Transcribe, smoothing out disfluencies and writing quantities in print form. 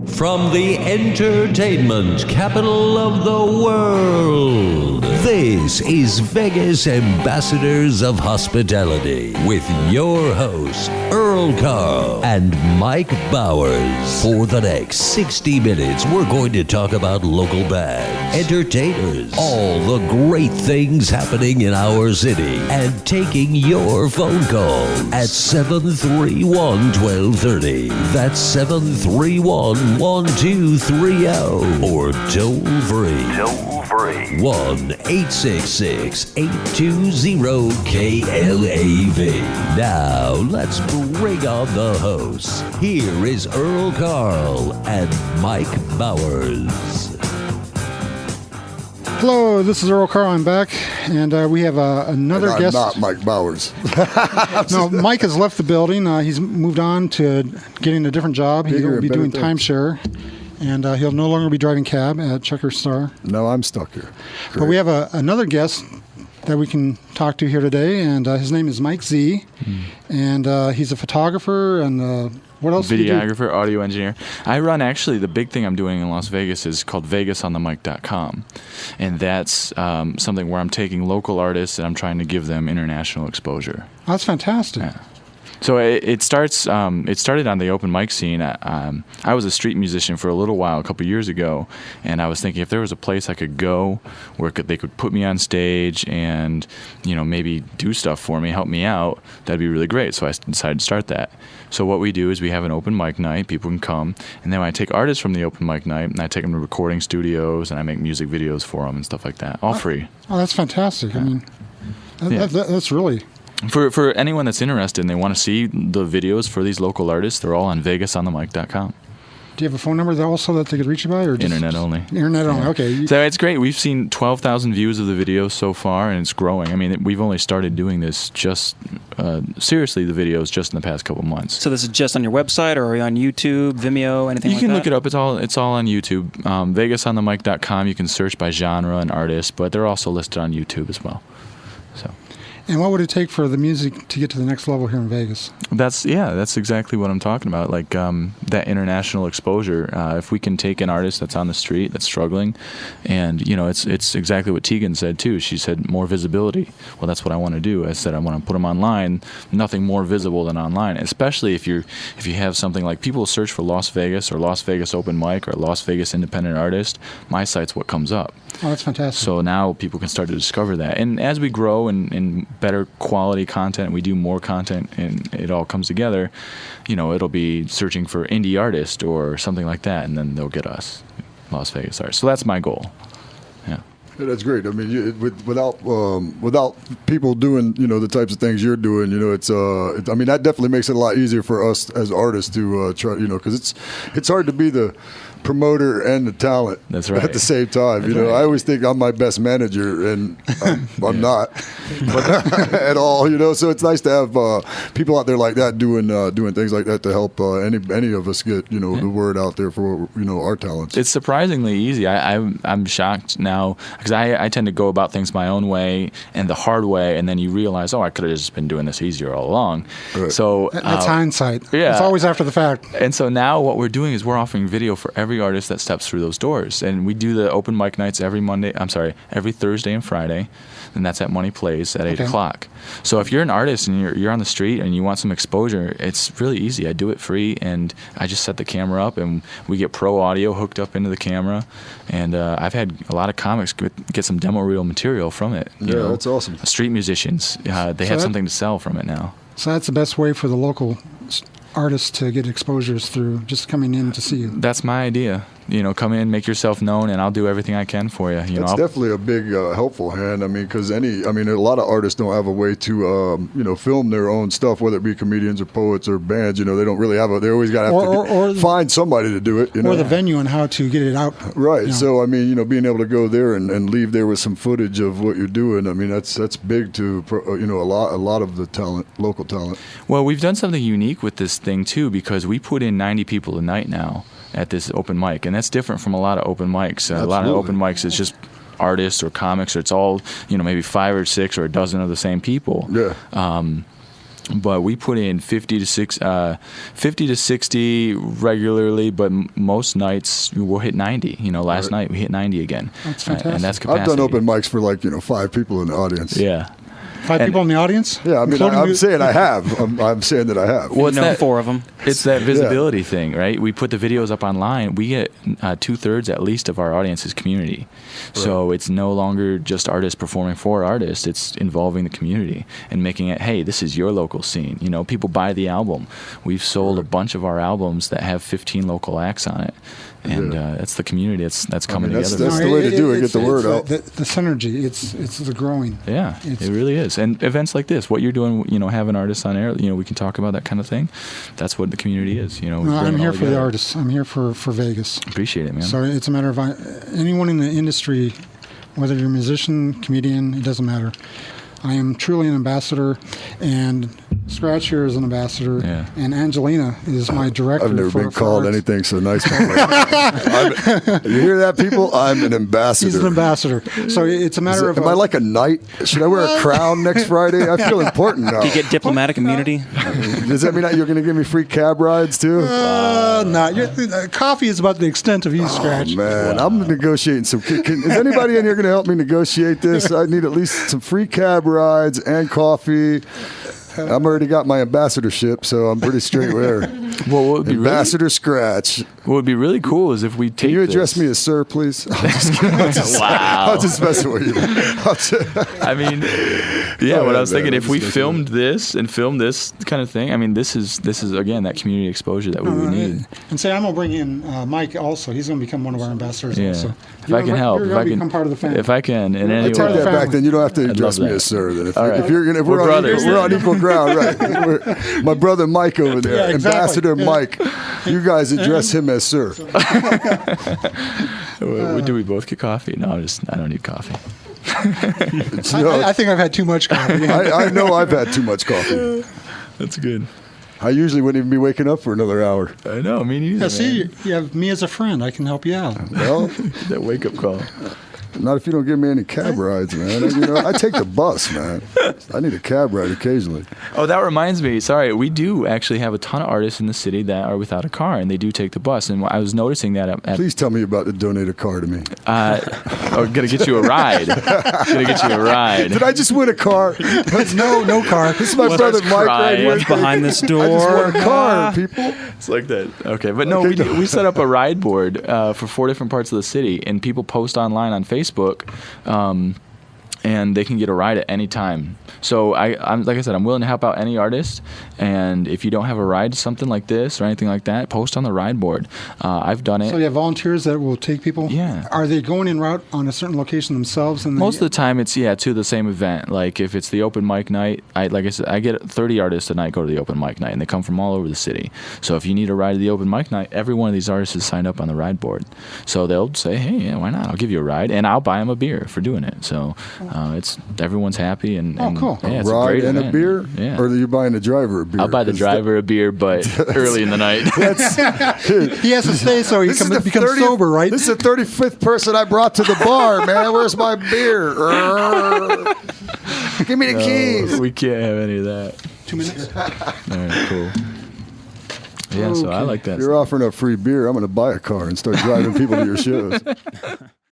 From the entertainment capital of the world, this is Vegas Ambassadors of Hospitality with your hosts, Earl Carl and Mike Bowers. For the next 60 minutes, we're going to talk about local bands, entertainers, all the great things happening in our city, and taking your phone call at 731-1230. That's 731-1230 or toll free. 1-866-820-KLAV. Now, let's bring on the hosts. Here is Earl Carl and Mike Bowers. Hello, this is Earl Carl. I'm back, and we have another I'm guest. Not Mike Bowers. No, Mike has left the building. He's moved on to getting a different job. He's going to be doing timeshare, and he'll no longer be driving cab at Checker Star. No, I'm stuck here. Great. But we have another guest that we can talk to here today, and his name is Mike Z, and he's a photographer and what else? Videographer, audio engineer. I run, actually, the big thing I'm doing in Las Vegas is called VegasOnTheMic.com. And that's something where I'm taking local artists and I'm trying to give them international exposure. Oh, that's fantastic. Yeah. So it started on the open mic scene. I was a street musician for a little while, a couple years ago, and I was thinking if there was a place I could go where they could put me on stage and, maybe do stuff for me, help me out, that'd be really great. So I decided to start that. So what we do is we have an open mic night. People can come, and then I take artists from the open mic night, and I take them to recording studios, and I make music videos for them and stuff like that, all free. Oh, that's fantastic. Yeah. I mean, that's really... For anyone that's interested and they want to see the videos for these local artists, they're all on VegasOnTheMic.com. Do you have a phone number also that they could reach you by? Or just Internet only. Internet only, yeah. Okay. So it's great. We've seen 12,000 views of the videos so far, and it's growing. I mean, we've only started doing this seriously, the videos, just in the past couple months. So this is just on your website, or are you on YouTube, Vimeo, anything like that? You can look it up. It's all on YouTube. VegasOnTheMic.com. You can search by genre and artist, but they're also listed on YouTube as well. So. And what would it take for the music to get to the next level here in Vegas? That's exactly what I'm talking about. Like that international exposure. If we can take an artist that's on the street, that's struggling, and it's exactly what Tegan said too. She said more visibility. Well, that's what I want to do. I said I want to put them online. Nothing more visible than online, especially if you have something like people search for Las Vegas or Las Vegas open mic or Las Vegas independent artist. My site's what comes up. Oh, that's fantastic. So now people can start to discover that. And as we grow and better quality content, we do more content, and it all comes together, it'll be searching for indie artist or something like that, and then they'll get us, Las Vegas artists. So that's my goal. Yeah. Yeah, that's great. I mean, without people doing, the types of things you're doing, that definitely makes it a lot easier for us as artists to try, because it's hard to be the promoter and the talent. That's right. At the same time. That's right. I always think I'm my best manager, and I'm not at all. So it's nice to have people out there like that doing things like that to help any of us get the word out there for our talents. It's surprisingly easy. I'm shocked now because I tend to go about things my own way and the hard way, and then you realize, I could have just been doing this easier all along. Right. So that's hindsight. Yeah, it's always after the fact. And so now what we're doing is we're offering video for every artist that steps through those doors, and we do the open mic nights every Thursday and Friday, and that's at Money Plays at 8 o'clock. So if you're an artist and you're on the street and you want some exposure, it's really easy. I do it free, and I just set the camera up, and we get pro audio hooked up into the camera, and I've had a lot of comics get some demo reel material from it. Yeah, that's awesome. Street musicians, they have something to sell from it now. So that's the best way for the local artists to get exposures through just coming in to see you. That's my idea. Come in, make yourself known, and I'll do everything I can for you. That's definitely a big helpful hand. I mean, because a lot of artists don't have a way to, film their own stuff, whether it be comedians or poets or bands. They don't really have they always got to find somebody to do it. Or the venue and how to get it out. Right. So, being able to go there and leave there with some footage of what you're doing, that's big to, a lot of the talent, local talent. Well, we've done something unique with this thing, too, because we put in 90 people a night now at this open mic, and that's different from a lot of open mics. A lot of open mics is just artists or comics, or it's all maybe 5 or 6 or a dozen of the same people. Yeah. But we put in 50 to 60 regularly, but most nights we'll hit 90. Last night we hit 90 again. That's fantastic. And that's capacity. I've done open mics for 5 people in the audience. Yeah. 5 people in the audience? Yeah, I mean, I'm saying I have. I'm saying that I have. Well, it's 4 of them. It's that visibility thing, right? We put the videos up online. We get 2/3 at least of our audience is community. Right. So it's no longer just artists performing for artists. It's involving the community and making it, hey, this is your local scene. People buy the album. We've sold a bunch of our albums that have 15 local acts on it. And that's the community that's coming together. That's the way to do it. Get the word out. The synergy. It's the growing. Yeah, it really is. And events like this, what you're doing, having artists on air, we can talk about that kind of thing. That's what the community is. I'm here for the artists. I'm here for Vegas. Appreciate it, man. So it's a matter of anyone in the industry, whether you're a musician, comedian, it doesn't matter. I am truly an ambassador, and Scratch here is an ambassador, and Angelina is my director. I've never been called arts. anything so nice. You hear that, people? I'm an ambassador. He's an ambassador. So it's a matter of... Am I like a knight? Should I wear a crown next Friday? I feel important now. Do you get diplomatic immunity? Does that mean that you're going to give me free cab rides, too? Coffee is about the extent of you, Scratch. Oh, man, I'm negotiating some... Is anybody in here going to help me negotiate this? I need at least some free cab rides and coffee. I'm already got my ambassadorship, so I'm pretty straight there. Well, what would be Ambassador Scratch. What would be really cool is if we take. Can you address me as sir, please? Wow. I'll just mess with you. I mean, what I was thinking, if we filmed this and filmed this kind of thing, I mean, this is again that community exposure that we would need. And say I'm gonna bring in Mike also. He's gonna become one of our ambassadors also. If I can help, you're gonna become part of the family. If I can, in any I take way. that back. Then you don't have to address me as sir. Then if we're brothers, we're on equal ground, right? My brother Mike over there, Ambassador Mike. You guys address him as sir. Do we both get coffee? No, I don't need coffee. I think I've had too much coffee. I know I've had too much coffee. That's good. I usually wouldn't even be waking up for another hour. I know, me neither. Yeah, see, you have me as a friend. I can help you out. Well, that wake-up call. Not if you don't give me any cab rides, man. I take the bus, man. I need a cab ride occasionally. Oh, that reminds me. Sorry, we do actually have a ton of artists in the city that are without a car, and they do take the bus. And I was noticing that. Please tell me about to donate a car to me. Gonna get you a ride. Did I just win a car? No car. This is my brother Mike right here. What's behind this door? I just won a car, people. It's like that. Okay, but no, we set up a ride board for 4 different parts of the city, and people post online on Facebook, and they can get a ride at any time. So I'm like I said, I'm willing to help out any artist. And if you don't have a ride to something like this or anything like that, post on the ride board. I've done it. So you have volunteers that will take people? Yeah. Are they going en route on a certain location themselves? And most of the time it's to the same event. Like if it's the open mic night, like I said, I get 30 artists a night go to the open mic night, and they come from all over the city. So if you need a ride to the open mic night, every one of these artists is signed up on the ride board. So they'll say, hey, yeah, why not? I'll give you a ride, and I'll buy them a beer for doing it. So everyone's happy. And cool. Yeah, it's a ride and event. a beer? Yeah. Or are you buying the driver a beer? I'll buy the driver a beer, but early in the night. He has to stay so he becomes sober, right? This is the 35th person I brought to the bar, man. Where's my beer? Give me the keys. We can't have any of that. 2 minutes. All right, cool. Yeah, so I like that. If you're offering up free beer, I'm going to buy a car and start driving people to your shows.